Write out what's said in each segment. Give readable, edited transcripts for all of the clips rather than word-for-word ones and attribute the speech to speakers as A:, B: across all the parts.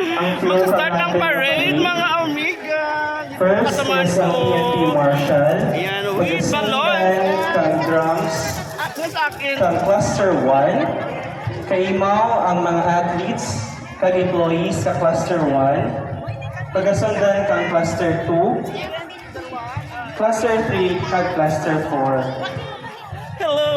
A: Ang floor
B: Mag-start ng
A: natin
B: parade,
A: ng
B: mga amiga.
A: First
B: Kasamahan
A: is ang
B: ko.
A: PNP Marshal.
B: Ayan, with balon.
A: Pagkasundan kang drums.
B: At sa akin.
A: Kang Cluster 1. Kaimaw ang mga athletes kag employees sa Cluster 1. Pagkasundan kang Cluster 2. Cluster 3 kag Cluster 4.
B: Hello.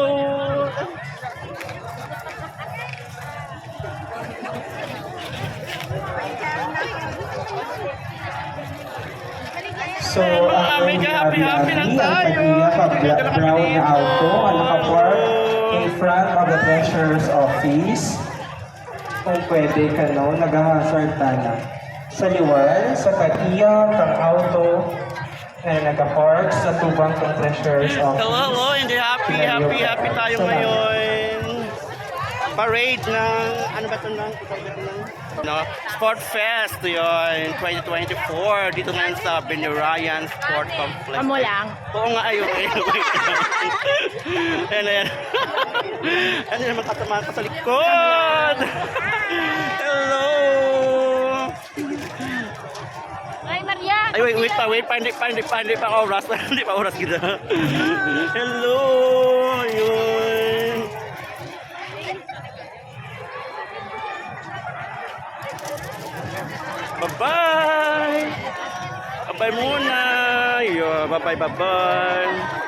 A: So, ang
B: Happy lang tayo.
A: brown na auto ang nakapark in front of the treasurer's office. Kung pwede ka no, nag-hazard na. Sa liwal, sa katiya, kang auto, na nakapark sa tubang ng treasurer's office.
B: Hello, hindi happy tayo ngayon. Parade ng, ano ba ito ng? No, Sport Fest yun, 2024. Dito ngayon sa Benurayan Sport Complex.
C: Amo lang.
B: Oo nga, ayun. Ayan. Ano naman kasama ko sa likod? Hello!
C: Ay, Maria!
B: Ay, wait pa, hindi pa oras. Hindi pa oras kita. Hello! Ayun. Bye-bye! Bye-bye muna! Yo, bye-bye.